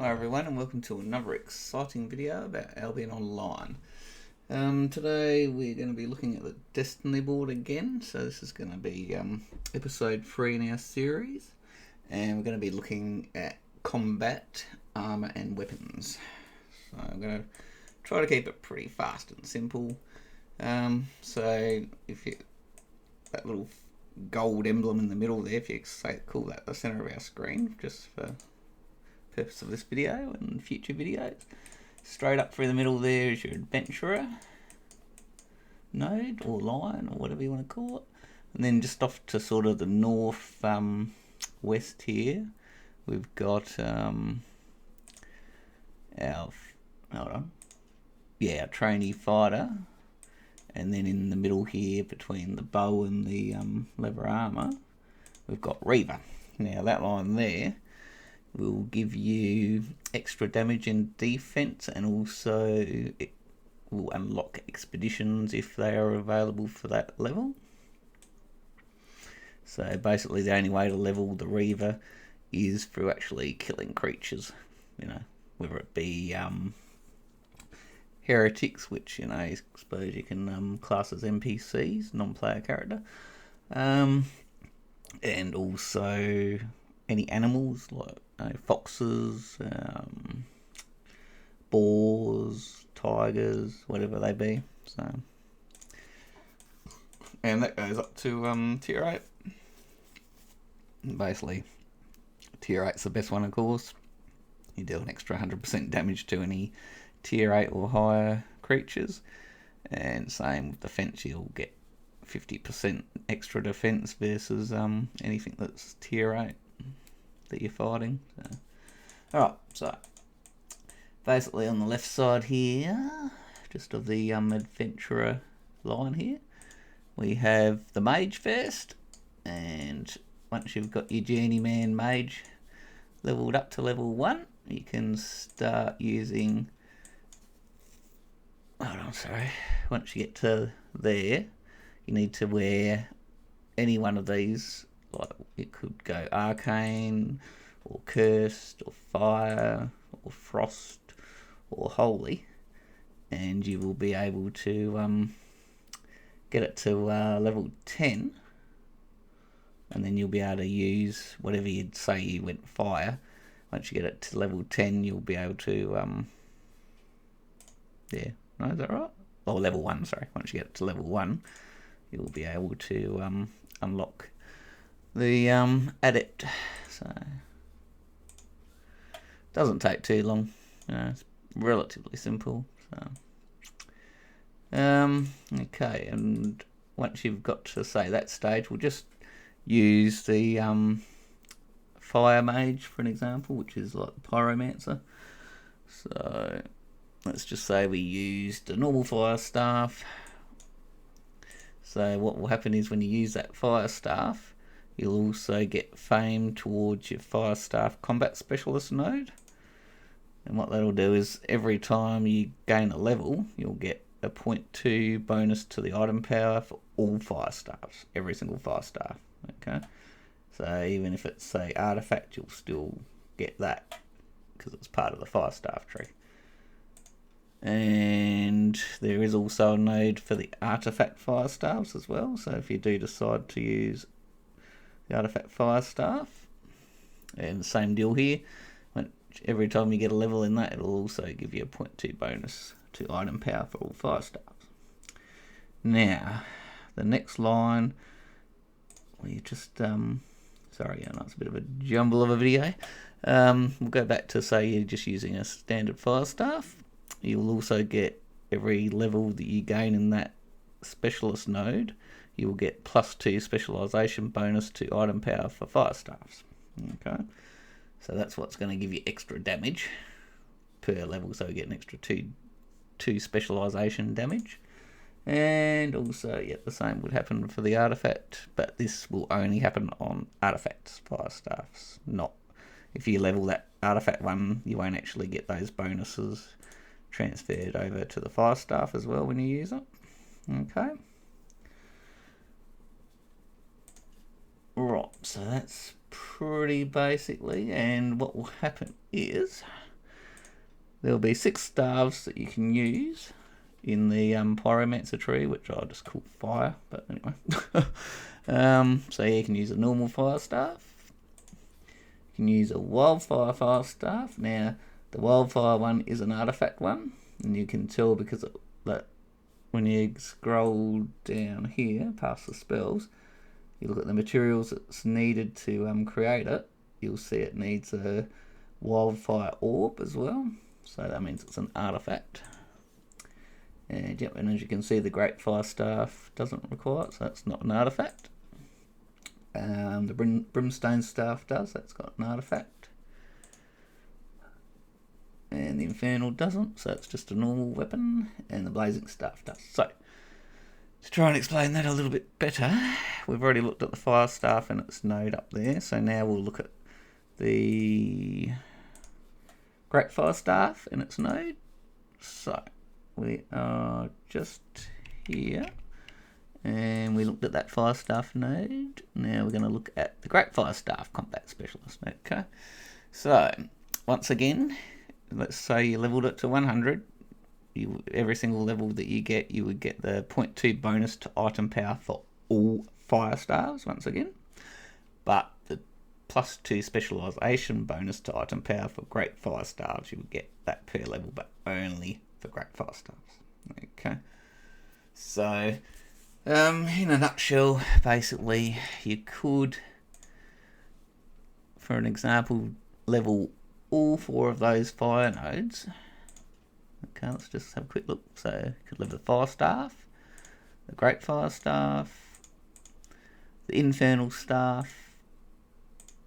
Hi everyone and welcome to another exciting video about Albion Online. Today we're going to be looking at the Destiny board again, so this is going to be episode 3 in our series, and we're going to be looking at combat, armour and weapons. So I'm going to try to keep it pretty fast and simple. So if you, that little gold emblem in the middle there, if you call that the centre of our screen, just for purpose of this video and future videos. Straight up through the middle there is your adventurer node or line or whatever you want to call it, and then just off to sort of the north west here we've got our trainee fighter, and then in the middle here between the bow and the leather armour we've got Reaver. Now that line there will give you extra damage and defense, and also it will unlock expeditions if they are available for that level. So basically the only way to level the Reaver is through actually killing creatures, whether it be heretics, which I suppose you can class as NPCs, non-player character, and also any animals like foxes, boars, tigers, whatever they be. So, and that goes up to tier 8. Basically, tier 8's the best one, of course. You deal an extra 100% damage to any tier 8 or higher creatures, and same with defense, you'll get 50% extra defense versus anything that's tier 8 that you're fighting. So. Alright, so basically on the left side here, just of the adventurer line here, we have the mage first, and once you've got your journeyman mage leveled up to level 1, you can start using, once you get to there, you need to wear any one of these. Like it could go arcane or cursed or fire or frost or holy, and you will be able to get it to level 10, and then you'll be able to use whatever you'd say you went fire. Once you get it to level 10 you'll be able to is that right? Or level 1, sorry. Once you get it to level 1 you'll be able to unlock the adept. So doesn't take too long. It's relatively simple. So okay, and once you've got to say that stage, we'll just use the fire mage for an example, which is like the pyromancer. So let's just say we used a normal fire staff. So what will happen is when you use that fire staff, you'll also get fame towards your fire staff combat specialist node, and what that'll do is every time you gain a level you'll get a 0.2 bonus to the item power for all fire staffs, every single fire staff. Okay, so even if it's say artifact, you'll still get that because it's part of the fire staff tree. And there is also a node for the artifact fire staffs as well, so if you do decide to use the artifact fire staff, and the same deal here, every time you get a level in that it'll also give you a 0.2 bonus to item power for all fire staffs. Now the next line, we just it's a bit of a jumble of a video. We'll go back to say you're just using a standard fire staff. You'll also get every level that you gain in that specialist node, you will get +2 specialization bonus to item power for fire staffs. Okay, so that's what's going to give you extra damage per level, so you get an extra 2 specialization damage. And also, the same would happen for the artifact, but this will only happen on artifacts, fire staffs. Not if you level that artifact one, you won't actually get those bonuses transferred over to the fire staff as well when you use it. Okay. Right, so that's pretty basically, and what will happen is there'll be 6 staves that you can use in the pyromancer tree, which I'll just call fire, but anyway. So yeah, you can use a normal fire staff. You can use a wildfire fire staff. Now, the wildfire one is an artifact one, and you can tell because that when you scroll down here past the spells, you look at the materials that's needed to create it, you'll see it needs a wildfire orb as well, so that means it's an artifact. And yep, and as you can see, the great fire staff doesn't require it, so that's not an artifact. The brimstone staff does, that's got an artifact. And the infernal doesn't, so it's just a normal weapon. And the blazing staff does. So, to try and explain that a little bit better, we've already looked at the fire staff and its node up there, so now we'll look at the great fire staff and its node. So, we are just here, and we looked at that fire staff node. Now we're going to look at the great fire staff combat specialist. Okay, so once again, let's say you leveled it to 100. Every single level that you get, you would get the 0.2 bonus to item power for all fire staves once again, but the +2 specialization bonus to item power for great fire staves, you would get that per level, but only for great fire staves. Okay, so in a nutshell, basically you could, for an example, level all 4 of those fire nodes. Okay, let's just have a quick look. So you could level the fire staff, the great fire staff, the infernal staff,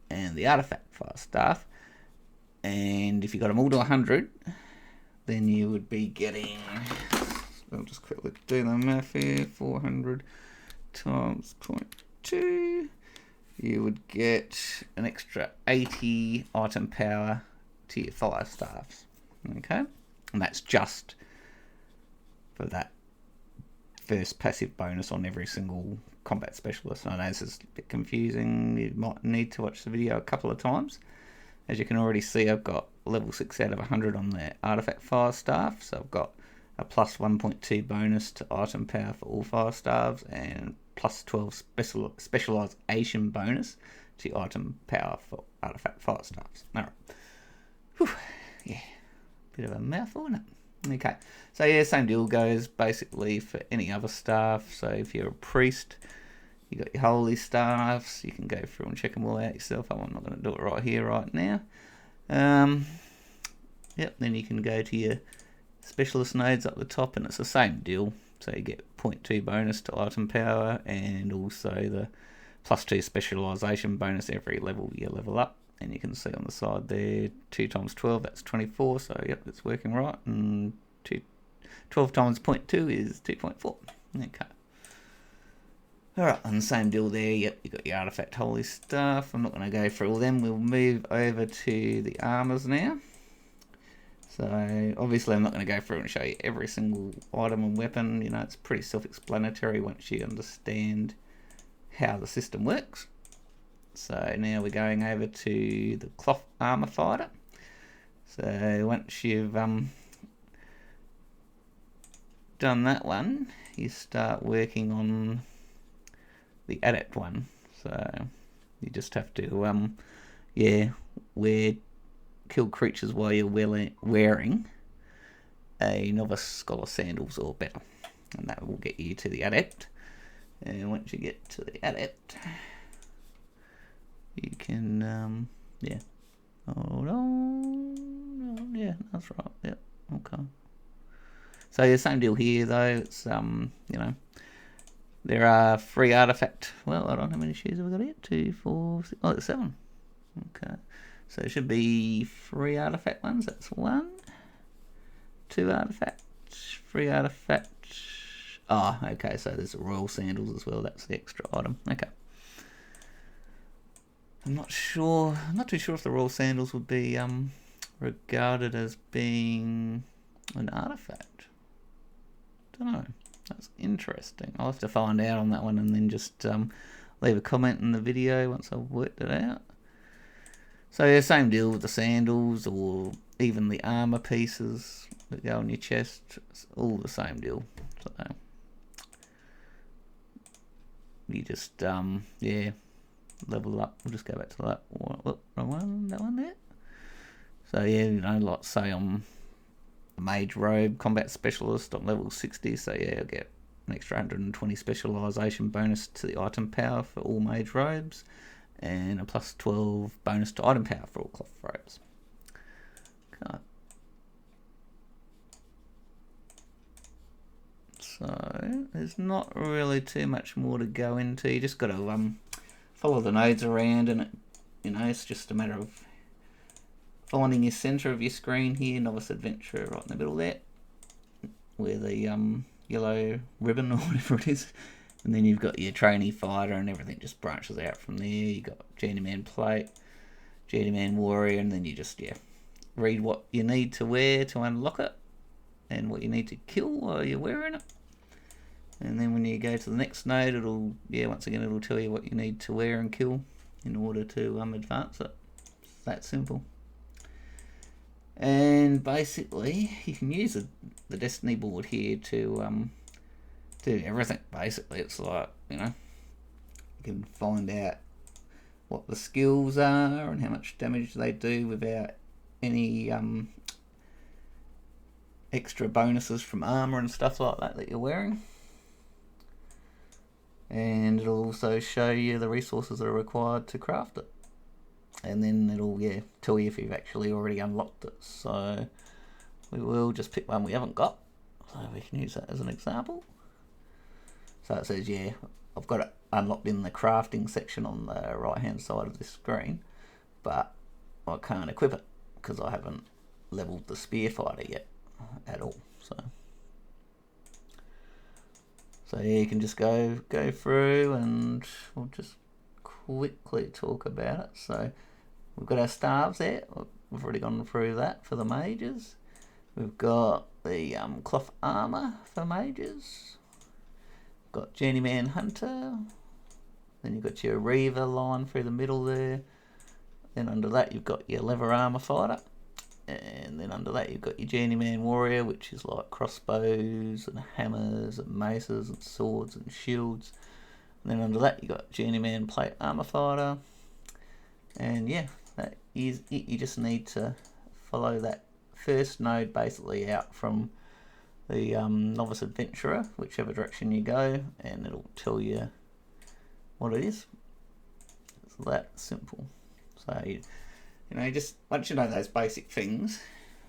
and the artifact fire staff. And if you got them all to 100, then you would be getting, I'll just quickly do the math here, 400 times 0.2, you would get an extra 80 item power to your fire staffs. Okay, and that's just for that first passive bonus on every single combat specialist. I know this is a bit confusing, you might need to watch the video a couple of times. As you can already see, I've got level 6 out of 100 on the artifact fire staff, so I've got a plus 1.2 bonus to item power for all fire staffs, and plus 12 specialization bonus to item power for artifact fire staffs. Alright. Whew. Yeah. Bit of a mouthful, isn't it? Okay. So yeah, same deal goes basically for any other staff. So if you're a priest, you got your holy staffs, you can go through and check them all out yourself. I'm not going to do it right here, right now. Yep, then you can go to your specialist nodes up the top, and it's the same deal. So you get 0.2 bonus to item power, and also the +2 specialization bonus every level you level up. And you can see on the side there, 2 times 12, that's 24. So yep, it's working right. And 12 times 0.2 is 2.4. Okay. Alright, and same deal there. Yep, you got your artifact holy stuff. I'm not going to go through all them. We'll move over to the armors now. So obviously I'm not going to go through and show you every single item and weapon. You know, it's pretty self-explanatory once you understand how the system works. So now we're going over to the cloth armor fighter. So once you've done that one, you start working on the adept one. So you just have to kill creatures while you're wearing a novice scholar sandals or better, and that will get you to the adept. And once you get to the adept, you can hold on, yeah, that's right, yep, okay. So the same deal here though. It's there are 3 artifact, well, I don't know how many shoes have we got here, 2, 4, 6, oh, there's 7. Okay, so it should be 3 artifact ones. That's 1, 2 artifacts, 3 artifacts. Oh, okay, so there's the royal sandals as well. That's the extra item. Okay. I'm not too sure if the royal sandals would be regarded as being an artifact. Don't know. That's interesting. I'll have to find out on that one, and then just leave a comment in the video once I've worked it out. So yeah, same deal with the sandals or even the armor pieces that go on your chest, it's all the same deal. So you just yeah, level up. We'll just go back to that one, that one there. So yeah, you know, like say I'm a mage robe combat specialist on level 60, so yeah, I'll get an extra 120 specialization bonus to the item power for all mage robes, and a plus 12 bonus to item power for all cloth robes. Okay. So there's not really too much more to go into. You just got to follow the nodes around, and you know, it's just a matter of finding your center of your screen here, Novice Adventurer, right in the middle there, where the yellow ribbon or whatever it is, and then you've got your trainee fighter, and everything just branches out from there. You got Journeyman plate, Journeyman warrior, and then you just read what you need to wear to unlock it, and what you need to kill while you're wearing it. And then when you go to the next node, it'll once again it'll tell you what you need to wear and kill in order to advance it. It's that simple. And basically, you can use the Destiny board here to do everything. Basically, it's like, you know, you can find out what the skills are and how much damage they do without any extra bonuses from armor and stuff like that you're wearing. And it'll also show you the resources that are required to craft it. And then it'll tell you if you've actually already unlocked it. So we will just pick one we haven't got, so we can use that as an example. So it says I've got it unlocked in the crafting section on the right hand side of this screen, but I can't equip it because I haven't leveled the spear fighter yet at all. So you can just go through, and we'll just quickly talk about it. So we've got our staves there. We've already gone through that for the mages. We've got the cloth armor for mages. Got Journeyman Hunter. Then you've got your Reaver line through the middle there. Then under that you've got your leather armor fighter. And then under that you've got your Journeyman Warrior, which is like crossbows and hammers and maces and swords and shields. And then under that you got Journeyman Plate Armor Fighter. And that is it. You just need to follow that first node basically out from the Novice Adventurer, whichever direction you go, and it'll tell you what it is. It's that simple. So you know, just once you know those basic things,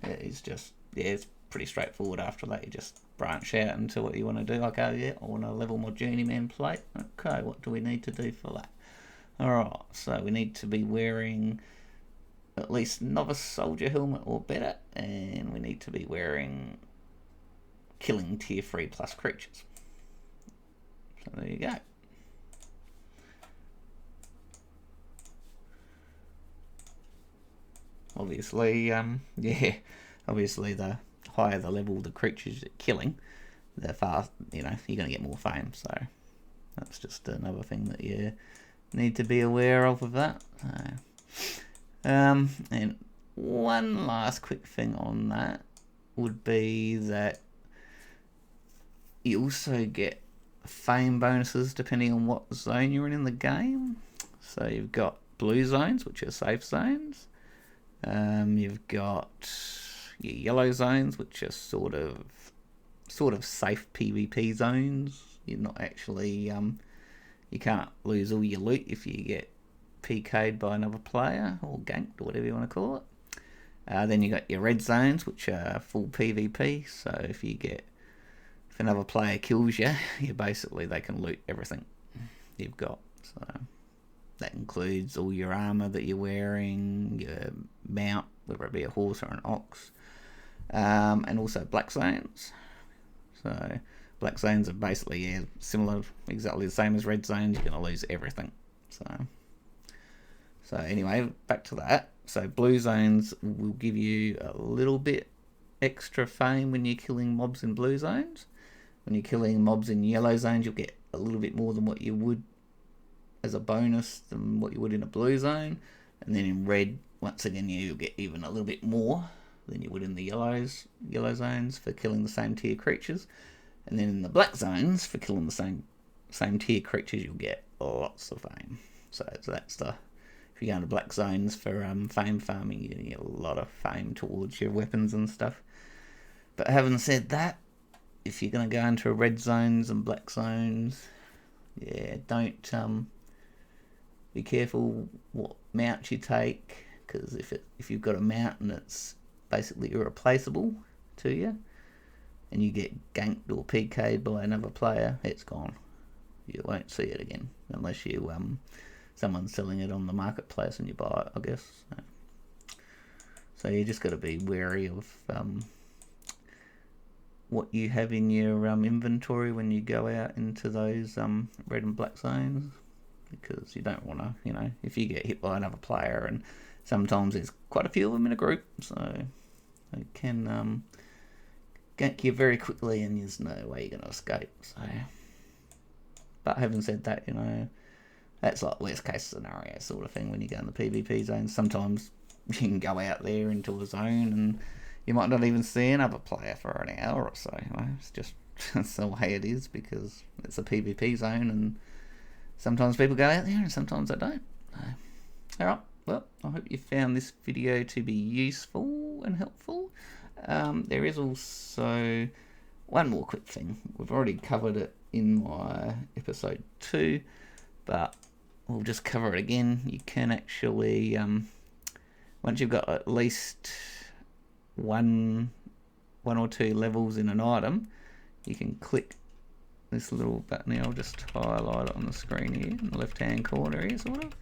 it's just it's pretty straightforward. After that, you just branch out into what you want to do. Like, I want to level my Journeyman plate. Okay, what do we need to do for that? Alright, so we need to be wearing at least Novice Soldier Helmet or better, and we need to be wearing killing tier 3 plus creatures. So there you go. Obviously, obviously the higher the level the creatures you're killing, the fast, you're going to get more fame. So that's just another thing that you need to be aware of with that. And one last quick thing on that would be that you also get fame bonuses depending on what zone you're in the game. So you've got blue zones, which are safe zones. You've got your yellow zones, which are sort of safe PvP zones. You're not actually you can't lose all your loot if you get PK'd by another player or ganked or whatever you want to call it. Then you got your red zones, which are full PvP. So if another player kills you, they can loot everything you've got. So that includes all your armor that you're wearing, your mount, whether it be a horse or an ox, and also black zones. So black zones are basically similar, exactly the same as red zones. You're going to lose everything. So anyway, back to that. So blue zones will give you a little bit extra fame when you're killing mobs in blue zones. When you're killing mobs in yellow zones, you'll get a little bit more than what you would as a bonus than what you would in a blue zone. And then in red, once again, you'll get even a little bit more than you would in the yellow zones for killing the same tier creatures. And then in the black zones, for killing the same tier creatures, you'll get lots of fame. So that's the... If you go into black zones for fame farming, you get a lot of fame towards your weapons and stuff. But having said that, if you're going to go into red zones and black zones, yeah, don't... be careful what mount you take, because if you've got a mount and it's basically irreplaceable to you, and you get ganked or PK'd by another player, it's gone. You won't see it again unless you someone's selling it on the marketplace and you buy it, I guess. So you just got to be wary of what you have in your inventory when you go out into those red and black zones, because you don't want to, you know, if you get hit by another player, and sometimes there's quite a few of them in a group, so they can gank you very quickly and there's no way you're going to escape. So, but having said that, you know, that's like worst case scenario sort of thing when you go in the PvP zone. Sometimes you can go out there into a zone and you might not even see another player for an hour or so. You know, it's just that's the way it is, because it's a PvP zone and sometimes people go out there and sometimes they don't. Alright, well, I hope you found this video to be useful and helpful. There is also one more quick thing. We've already covered it in my episode 2, but we'll just cover it again. You can actually, once you've got at least one or two levels in an item, you can click this little button here. I'll just highlight it on the screen here in the left hand corner here, sort of.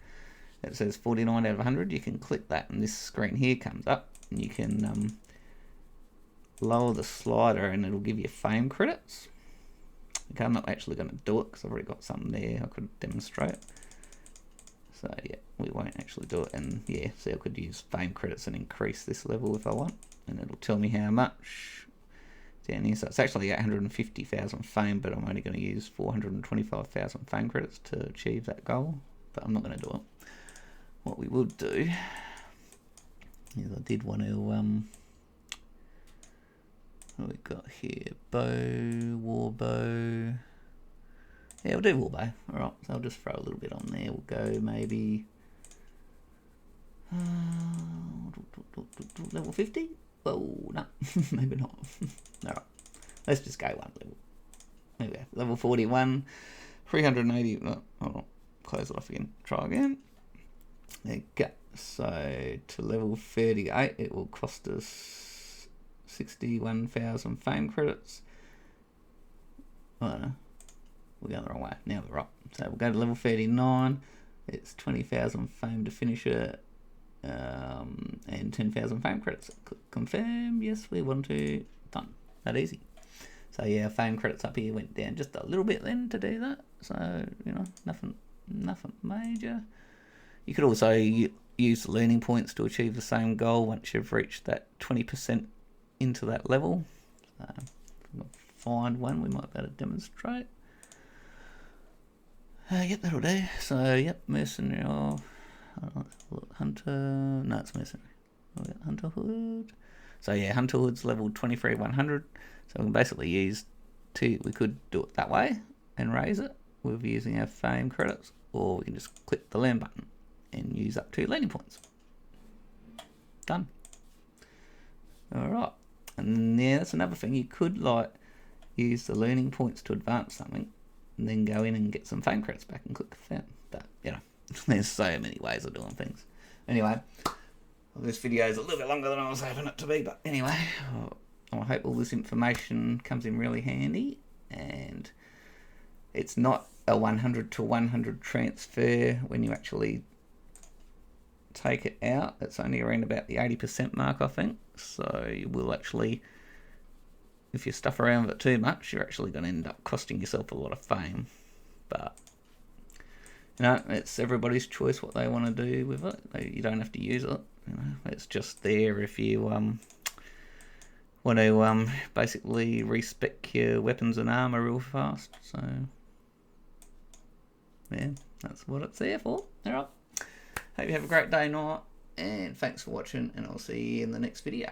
It says 49 out of 100. You can click that and this screen here comes up, and you can lower the slider and it'll give you fame credits. Okay, I'm not actually going to do it because I've already got something there I could demonstrate. So yeah, we won't actually do it. And yeah, see, I could use fame credits and increase this level if I want, and it'll tell me how much down here. So it's actually 850,000 fame, but I'm only going to use 425,000 fame credits to achieve that goal, but I'm not going to do it. What we would do is, I did want to what we got here, bow, war bow. Yeah, we'll do war bow. Alright, so I'll just throw a little bit on there. We'll go maybe level 50? Oh, no, maybe not. Alright, let's just go one level. There we go, level 41, 380, no, hold on, close it off again, try again. There you go. So to level 38, it will cost us 61,000 fame credits. Oh no, we're going the wrong way. Now we're up. So we'll go to level 39. It's 20,000 fame to finish it, and 10,000 fame credits. Click confirm. Yes, we want to. Done. That easy. So yeah, fame credits up here went down just a little bit then to do that. So you know, nothing major. You could also use the learning points to achieve the same goal once you've reached that 20% into that level. So if we find one, we might be able to demonstrate. Yep, that'll do. So yep, mercenary. Hunter. No, it's mercenary. We got Hunter Hood. So yeah, Hunter Hood's level 23 100. So we can basically use two. We could do it that way and raise it with using our fame credits, or we can just click the learn button and use up 2 learning points. Done. Alright. And yeah, that's another thing. You could like use the learning points to advance something and then go in and get some fame credits back and click that. But you know, there's so many ways of doing things. Anyway, well, this video is a little bit longer than I was hoping it to be, but anyway, I hope all this information comes in really handy, and it's not a 100 to 100 transfer when you actually take it out. It's only around about the 80% mark, I think. So you will actually, if you stuff around with it too much, you're actually going to end up costing yourself a lot of fame. But you know, it's everybody's choice what they want to do with it. You don't have to use it. You know, it's just there if you want to basically respec your weapons and armor real fast. So yeah, that's what it's there for. All right. Hope you have a great day, night, and thanks for watching, and I'll see you in the next video.